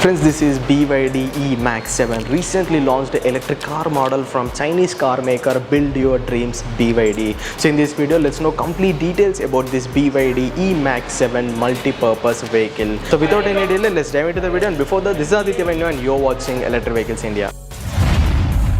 Friends, this is BYD eMAX7, recently launched electric car model from Chinese car maker Build Your Dreams BYD. So in this video, let's know complete details about this BYD eMAX7 multi-purpose vehicle. So without any delay, let's dive into the video. And before that, this is Aditya and you're watching Electric Vehicles India.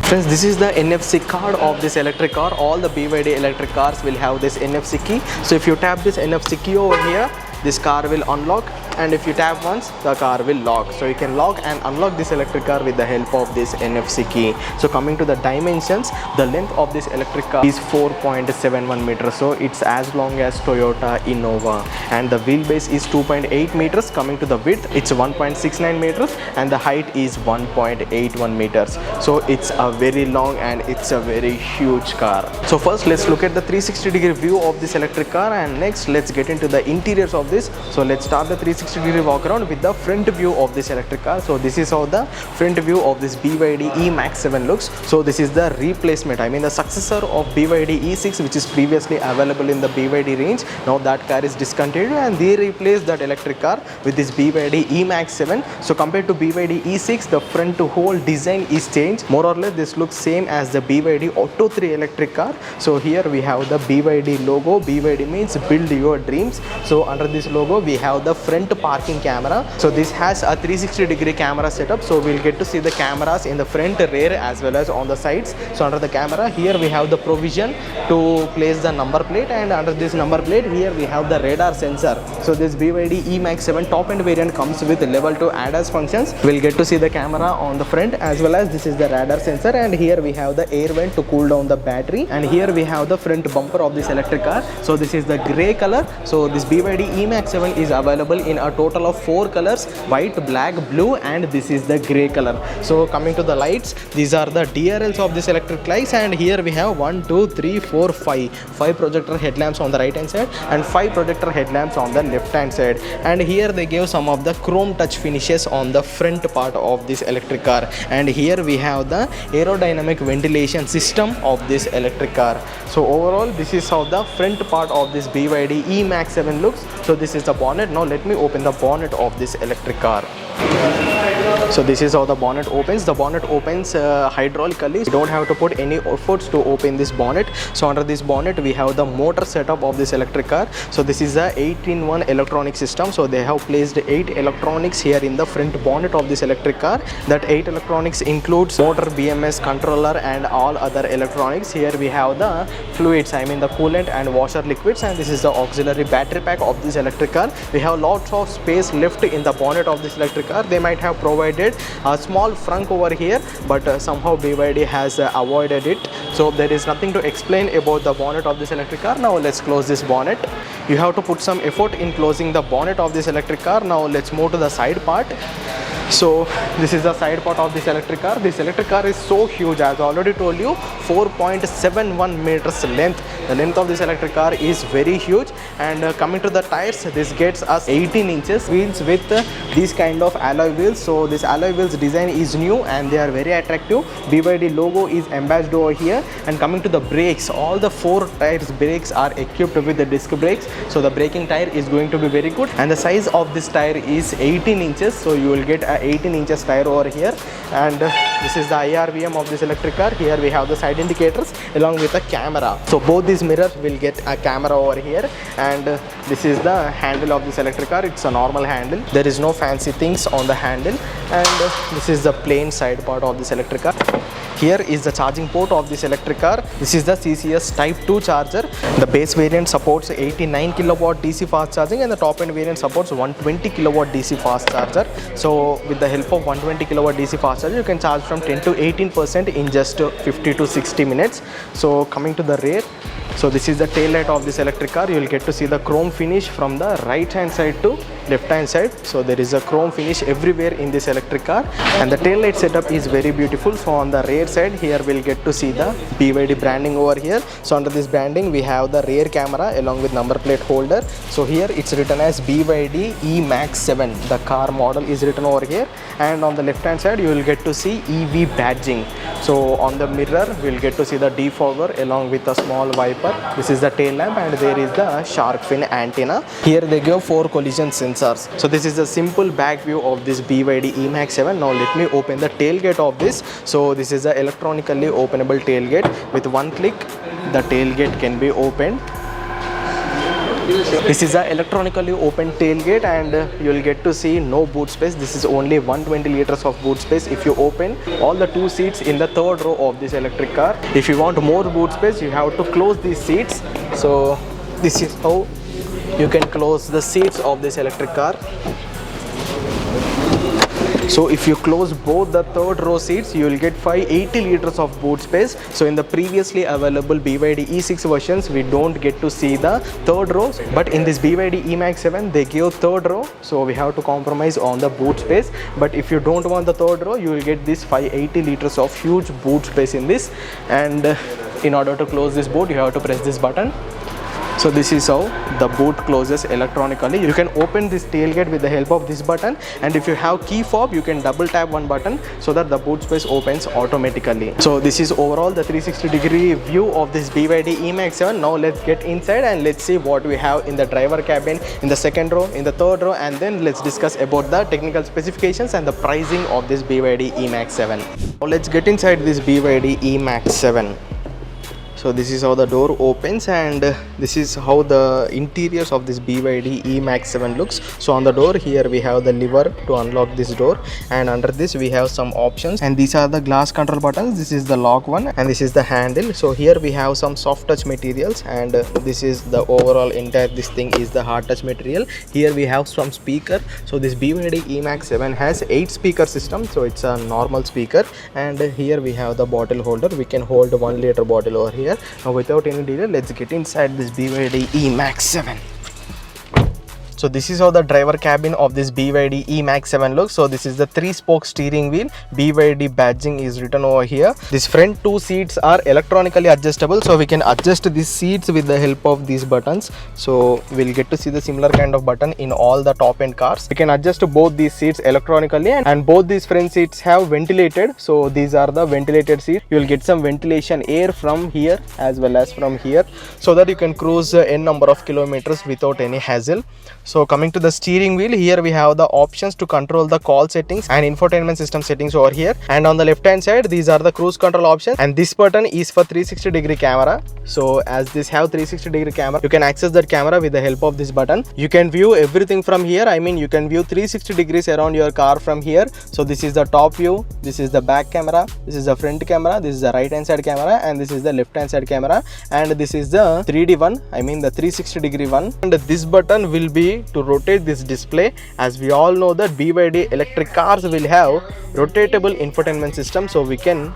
Friends, this is the NFC card of this electric car. All the BYD electric cars will have this NFC key. So if you tap this NFC key over here, this car will unlock, and if you tap once, the car will lock. So you can lock and unlock this electric car with the help of this NFC key. So coming to the dimensions, the length of this electric car is 4.71 meters. So it's as long as Toyota Innova, and the wheelbase is 2.8 meters. Coming to the width, it's 1.69 meters, and the height is 1.81 meters. So it's a very long and it's a very huge car. So first, let's look at the 360-degree view of this electric car, and next let's get into the interiors of this. So let's start the 360-degree walk around with the front view of this electric car. So this is how the front view of this BYD eMAX7 looks. So this is the replacement, the successor of BYD E6, which is previously available in the BYD range. Now that car is discontinued and they replaced that electric car with this BYD eMAX7. So compared to BYD E6, the front whole design is changed. More or less this looks same as the BYD Atto 3 electric car. So here we have the BYD logo. BYD means Build Your Dreams. So under this logo we have the front parking camera. So this has a 360-degree camera setup. So we'll get to see the cameras in the front, rear as well as on the sides. So under the camera here we have the provision to place the number plate, and under this number plate here we have the radar sensor. So this BYD eMAX7 top end variant comes with level 2 ADAS functions. We'll get to see the camera on the front as well as this is the radar sensor, and here we have the air vent to cool down the battery, and here we have the front bumper of this electric car. So this is the gray color. So this BYD eMAX7 is available in a total of 4 colors: white, black, blue, and this is the gray color. So coming to the lights, these are the DRLs of this electric lights, and here we have 1, 2, 3, 4, 5 projector headlamps on the right hand side and 5 projector headlamps on the left hand side. And here they gave some of the chrome touch finishes on the front part of this electric car, and here we have the aerodynamic ventilation system of this electric car. So overall this is how the front part of this BYD eMAX7 looks. So this is the bonnet. Now let me open the bonnet of this electric car. So this is how the bonnet opens. The bonnet opens hydraulically. You don't have to put any efforts to open this bonnet. So under this bonnet we have the motor setup of this electric car. So this is a 8-in-1 electronic system. So they have placed 8 electronics here in the front bonnet of this electric car. That 8 electronics includes motor, BMS, controller and all other electronics. Here we have the fluids, the coolant and washer liquids, and this is the auxiliary battery pack of this electric car. We have lots of space left in the bonnet of this electric car. They might have provided a small frunk over here, but somehow BYD has avoided it. So there is nothing to explain about the bonnet of this electric car. Now let's close this bonnet. You have to put some effort in closing the bonnet of this electric car. Now let's move to the side part. So this is the side part of this electric car. This electric car is so huge, as I already told you, 4.71 meters length. The length of this electric car is very huge. And coming to the tires, this gets us 18 inches wheels with these kind of alloy wheels. So this alloy wheels design is new and they are very attractive. BYD logo is embossed over here. And coming to the brakes, all the 4 tires brakes are equipped with the disc brakes. So the braking tire is going to be very good, and the size of this tire is 18 inches. So you will get a 18 inches tire over here. And this is the IRVM of this electric car. Here we have the side indicators along with a camera. So both these mirrors will get a camera over here, and this is the handle of this electric car. It's a normal handle. There is no fancy things on the handle, and this is the plain side part of this electric car. Here is the charging port of this electric car. This is the CCS Type 2 charger. The base variant supports 89 kilowatt DC fast charging, and the top end variant supports 120 kilowatt DC fast charger. So with the help of 120 kilowatt DC fast charger, you can charge from 10 to 18% in just 50 to 60 minutes. So coming to the rear, so this is the tail light of this electric car. You will get to see the chrome finish from the right hand side to left hand side. So there is a chrome finish everywhere in this electric car, and the tail light setup is very beautiful. So on the rear side here we'll get to see the BYD branding over here. So under this branding we have the rear camera along with number plate holder. So here it's written as BYD eMAX7. The car model is written over here, and on the left hand side you will get to see EV badging. So on the mirror we'll get to see the defogger along with a small wiper. This is the tail lamp, and there is the shark fin antenna. Here they give 4 collision sensors sensors. So this is a simple back view of this BYD eMAX7. Now let me open the tailgate of this. So this is a electronically openable tailgate. With one click the tailgate can be opened. This is a electronically open tailgate, and you will get to see no boot space. This is only 120 liters of boot space. If you open all the 2 seats in the 3rd row of this electric car, if you want more boot space, you have to close these seats. So this is how you can close the seats of this electric car. So if you close both the 3rd row seats, you will get 580 liters of boot space. So in the previously available BYD E6 versions, we don't get to see the 3rd row, but in this BYD eMAX7 they give 3rd row, so we have to compromise on the boot space. But if you don't want the 3rd row, you will get this 580 liters of huge boot space in this. And in order to close this boot, you have to press this button. So this is how the boot closes electronically. You can open this tailgate with the help of this button, and if you have key fob, you can double tap one button so that the boot space opens automatically. So this is overall the 360-degree view of this BYD eMAX7. Now let's get inside and let's see what we have in the driver cabin, in the 2nd row, in the 3rd row, and then let's discuss about the technical specifications and the pricing of this BYD eMAX7. Now let's get inside this BYD eMAX7. So this is how the door opens, and this is how the interiors of this BYD eMAX7 looks. So on the door here we have the lever to unlock this door, and under this we have some options, and these are the glass control buttons. This is the lock one, and this is the handle. So here we have some soft touch materials, and this is the overall entire, this thing is the hard touch material. Here we have some speaker. So this BYD eMAX7 has 8 speaker system, so it's a normal speaker. And here we have the bottle holder. We can hold 1 liter bottle over here. Now without any delay, let's get inside this BYD eMAX7. So this is how the driver cabin of this BYD eMAX7 looks. So this is the 3-spoke steering wheel. BYD badging is written over here. These front 2 seats are electronically adjustable, so we can adjust these seats with the help of these buttons. So we'll get to see the similar kind of button in all the top end cars. We can adjust both these seats electronically, and both these front seats have ventilated. So these are the ventilated seats. You will get some ventilation air from here as well as from here, so that you can cruise n number of kilometers without any hassle. So coming to the steering wheel, here we have the options to control the call settings and infotainment system settings over here. And on the left hand side, these are the cruise control options, and this button is for 360-degree camera. So as this have 360-degree camera, you can access that camera with the help of this button. You can view everything from here. I mean, you can view 360 degrees around your car from here. So this is the top view, this is the back camera, this is the front camera, this is the right hand side camera, and this is the left hand side camera, and this is the 3D one, I mean the 360-degree one. And this button will be to rotate this display. As we all know that BYD electric cars will have rotatable infotainment system, so we can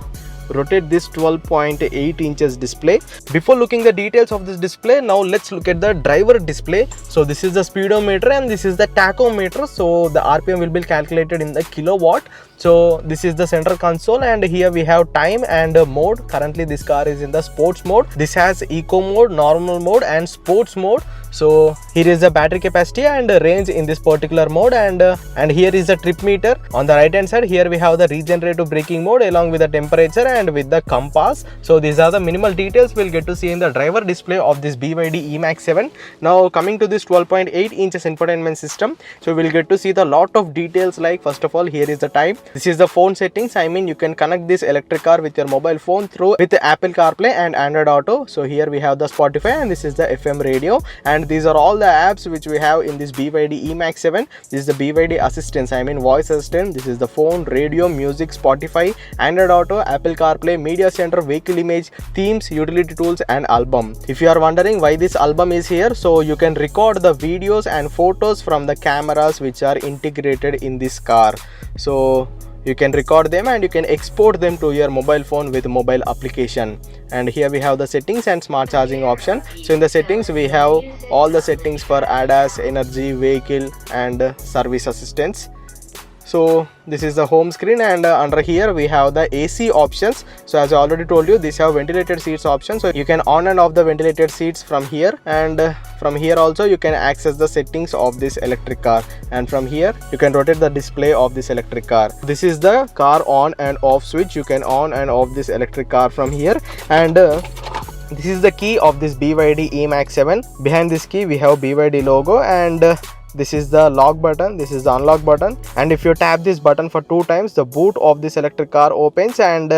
rotate this 12.8 inches display. Before looking the details of this display, now let's look at the driver display. So this is the speedometer and this is the tachometer. So the RPM will be calculated in the kilowatt. So this is the center console, and here we have time and mode. Currently this car is in the sports mode. This has eco mode, normal mode, and sports mode. So here is the battery capacity and range in this particular mode, and here is the trip meter. On the right hand side, here we have the regenerative braking mode along with the temperature and with the compass. So these are the minimal details we'll get to see in the driver display of this BYD eMAX7. Now coming to this 12.8 inches infotainment system, so we'll get to see the lot of details. Like first of all, here is the time. This is the phone settings. I mean, you can connect this electric car with your mobile phone through with the Apple CarPlay and Android Auto. So here we have the Spotify, and this is the FM radio, and these are all the apps which we have in this BYD eMAX7. This is the BYD assistance, I mean voice assistant. This is the phone, radio, music, Spotify, Android Auto, Apple CarPlay, media center, vehicle image, themes, utility tools, and album. If you are wondering why this album is here, so you can record the videos and photos from the cameras which are integrated in this car. So you can record them and you can export them to your mobile phone with mobile application. And here we have the settings and smart charging option. So in the settings we have all the settings for ADAS, energy, vehicle, and service assistance. So this is the home screen, and under here we have the AC options. So as I already told you, these have ventilated seats option, so you can on and off the ventilated seats from here, and from here also you can access the settings of this electric car, and from here you can rotate the display of this electric car. This is the car on and off switch. You can on and off this electric car from here, and this is the key of this BYD eMAX7. Behind this key we have BYD logo, and this is the lock button, this is the unlock button, and if you tap this button for 2 times, the boot of this electric car opens, and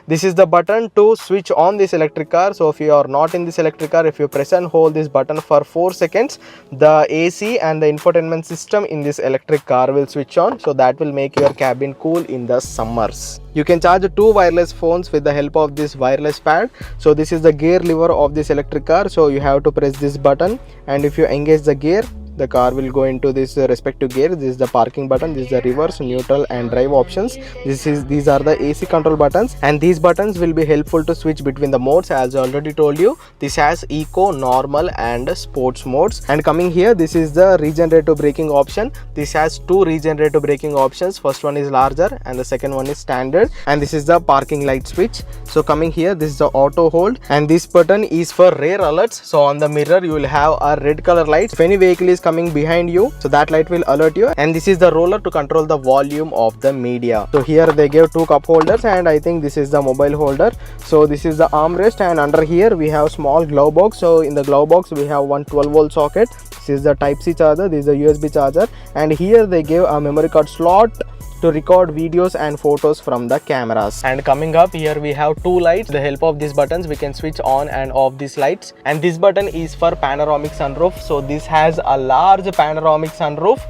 this is the button to switch on this electric car. So if you are not in this electric car, if you press and hold this button for 4 seconds, the AC and the infotainment system in this electric car will switch on. So that will make your cabin cool in the summers. You can charge 2 wireless phones with the help of this wireless pad. So this is the gear lever of this electric car. So you have to press this button, and if you engage the gear, the car will go into this respective gear. This is the parking button, this is the reverse, neutral and drive options. These are the AC control buttons, and these buttons will be helpful to switch between the modes. As I already told you, this has eco, normal and sports modes. And coming here, this is the regenerative braking option. This has 2 regenerative braking options. First one is larger and the second one is standard, and this is the parking light switch. So coming here, this is the auto hold, and this button is for rear alerts. So on the mirror you will have a red color light. If any vehicle is coming behind you, so that light will alert you. And this is the roller to control the volume of the media. So here they gave 2 cup holders, and I think this is the mobile holder. So this is the armrest, and under here we have small glove box. So in the glove box we have one 12-volt socket. This is the type C charger, this is the USB charger, and here they gave a memory card slot to record videos and photos from the cameras. And coming up here, we have 2 lights. With the help of these buttons, we can switch on and off these lights. And this button is for panoramic sunroof. So this has a large panoramic sunroof.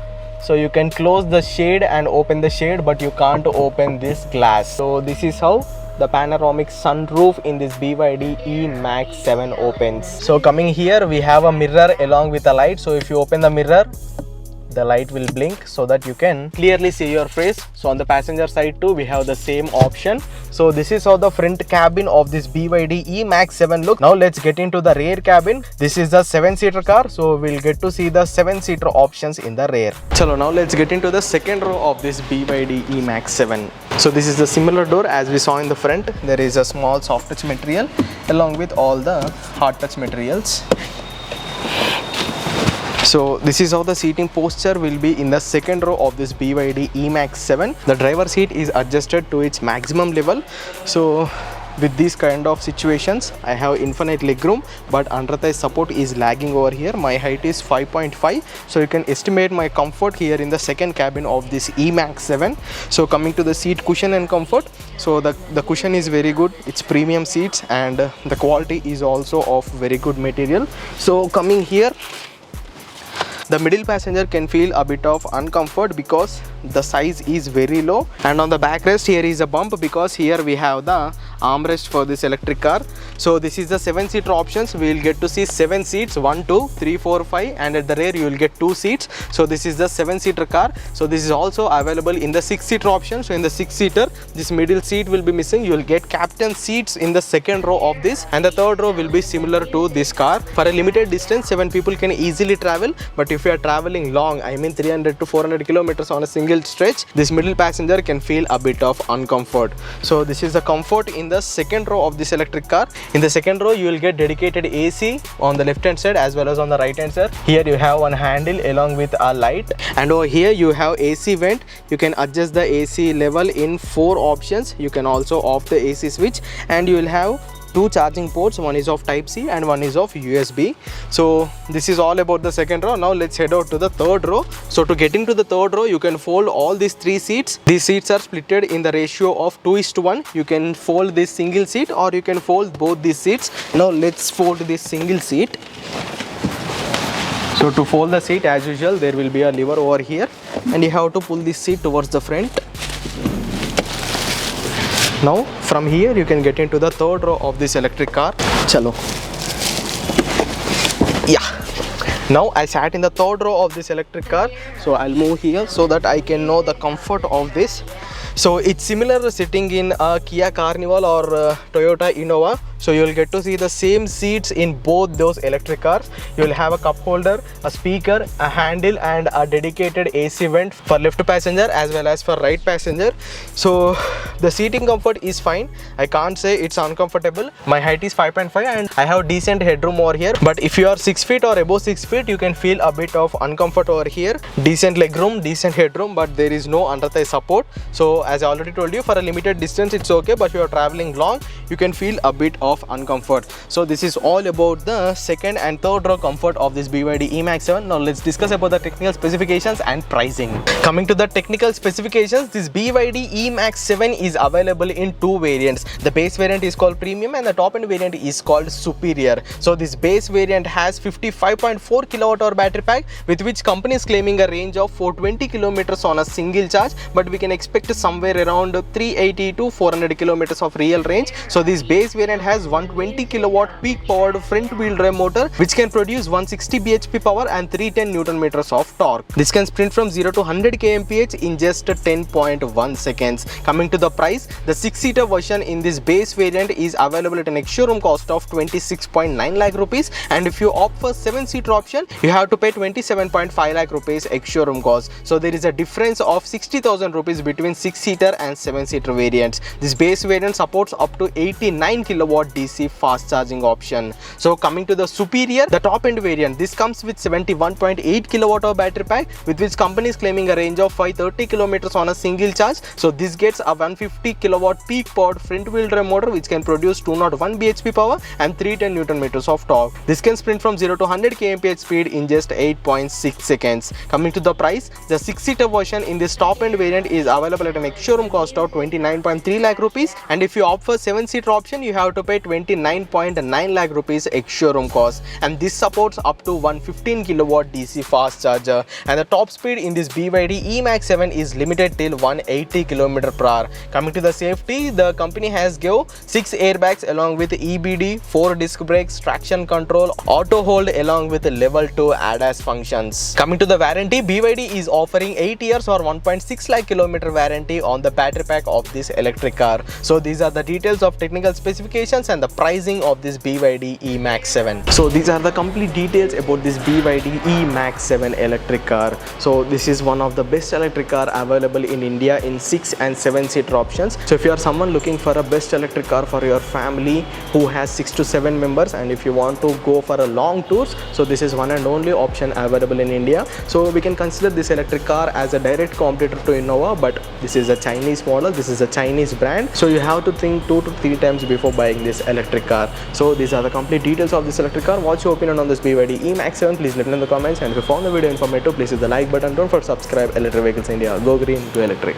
So you can close the shade and open the shade, but you can't open this glass. So this is how the panoramic sunroof in this BYD eMAX7 opens. So coming here, we have a mirror along with a light. So if you open the mirror, the light will blink so that you can clearly see your face. So on the passenger side too, we have the same option. So this is how the front cabin of this BYD eMAX7 look. Now let's get into the rear cabin. This is the 7-seater car, so we'll get to see the 7-seater options in the rear. Chalo, now let's get into the second row of this BYD eMAX7. So this is the similar door as we saw in the front. There is a small soft touch material along with all the hard touch materials. So this is how the seating posture will be in the second row of this BYD eMAX7. The driver seat is adjusted to its maximum level. So with these kind of situations, I have infinite legroom, but under thigh support is lagging over here. My height is 5.5, so you can estimate my comfort here in the second cabin of this eMAX7. So coming to the seat cushion and comfort, so the cushion is very good. It's premium seats, and the quality is also of very good material. So coming here, the middle passenger can feel a bit of uncomfort because the size is very low. And on the backrest, here is a bump because here we have the armrest for this electric car. So this is the 7-seater options. We will get to see 7 seats, 1, 2, 3, 4, 5, and at the rear you will get 2 seats. So this is the 7-seater car. So this is also available in the 6-seater option. So in the 6-seater, this middle seat will be missing. You will get captain seats in the second row of this, and the third row will be similar to this car. For a limited distance, 7 people can easily travel, but if you are traveling long, I mean 300 to 400 kilometers on a single stretch, this middle passenger can feel a bit of uncomfort. So this is the comfort in the second row of this electric car. In the second row, you will get dedicated AC on the left hand side as well as on the right hand side. Here you have one handle along with a light, and over here you have AC vent. You can adjust the AC level in 4 options. You can also off the AC switch, and you will have 2 charging ports. One is of type C and one is of USB. So this is all about the second row. Now let's head out to the third row. So to get into the third row, you can fold all these 3 seats. These seats are splitted in the ratio of 2:1. You can fold this single seat or you can fold both these seats. Now let's fold this single seat. So to fold the seat, as usual, there will be a lever over here, and you have to pull this seat towards the front. Now from here you can get into the third row of this electric car. Chalo. Yeah. Now I sat in the third row of this electric car. So I'll move here so that I can know the comfort of this. So it's similar sitting in a Kia Carnival or Toyota Innova. So you will get to see the same seats in both those electric cars. You will have a cup holder, a speaker, a handle, and a dedicated AC vent for left passenger as well as for right passenger. So The seating comfort is fine. I can't say it's uncomfortable. My height is 5.5 and I have decent headroom over here. But if you are 6 feet or above 6 feet, you can feel a bit of uncomfort over here. Decent legroom, decent headroom, but there is no under thigh support. So as I already told you, for a limited distance it's okay, but if you are traveling long, you can feel a bit of uncomfort. So this is all about the second and third row comfort of this BYD eMAX7. Now let's discuss about the technical specifications and pricing. Coming to the technical specifications, this BYD eMAX7 is available in two variants. The base variant is called Premium and the top end variant is called Superior. So this base variant has 55.4 kWh battery pack, with which company is claiming a range of 420 kilometers on a single charge, but we can expect somewhere around 380 to 400 kilometers of real range. So this base variant has 120 kilowatt peak powered front wheel drive motor, which can produce 160 bhp power and 310 newton meters of torque. This can sprint from 0 to 100 kmph in just 10.1 seconds. Coming to the price, the 6-seater version in this base variant is available at an ex-showroom cost of 26.9 lakh rupees, and if you opt for 7-seater option, you have to pay 27.5 lakh rupees ex-showroom cost. So there is a difference of 60,000 rupees between 6-seater and 7-seater variants. This base variant supports up to 89 kilowatt DC fast charging option. So coming to the Superior, the top end variant, this comes with 71.8 kilowatt of battery pack, with which company is claiming a range of 530 kilometers on a single charge. So this gets a 150 kilowatt peak powered front wheel drive motor, which can produce 201 bhp power and 310 newton meters of torque. This can sprint from 0 to 100 kmph speed in just 8.6 seconds. Coming to the price, the 6-seater version in this top end variant is available at an ex-showroom cost of 29.3 lakh rupees, and if you opt for 7-seater option, you have to pay 29.9 lakh rupees ex-showroom cost, and this supports up to 115 kilowatt DC fast charger. And the top speed in this BYD eMAX7 is limited till 180 km per hour. Coming to the safety, the company has given 6 airbags along with EBD, 4 disc brakes, traction control, auto hold along with level 2 ADAS functions. Coming to the warranty, BYD is offering 8 years or 1.6 lakh kilometer warranty on the battery pack of this electric car. So these are the details of technical specifications and the pricing of this BYD eMAX7. So these are the complete details about this BYD eMAX7 electric car. So this is one of the best electric car available in India in 6 and 7-seater options. So if you are someone looking for a best electric car for your family who has 6 to 7 members, and if you want to go for a long tours, so this is one and only option available in India. So we can consider this electric car as a direct competitor to Innova, but this is a Chinese model, this is a Chinese brand, so you have to think 2 to 3 times before buying this electric car. So these are the complete details of this electric car. What's your opinion on this BYD eMAX7? Please let me know in the comments, and if you found the video informative, please hit the like button. Don't forget to subscribe. Electric Vehicles India, go green, go electric.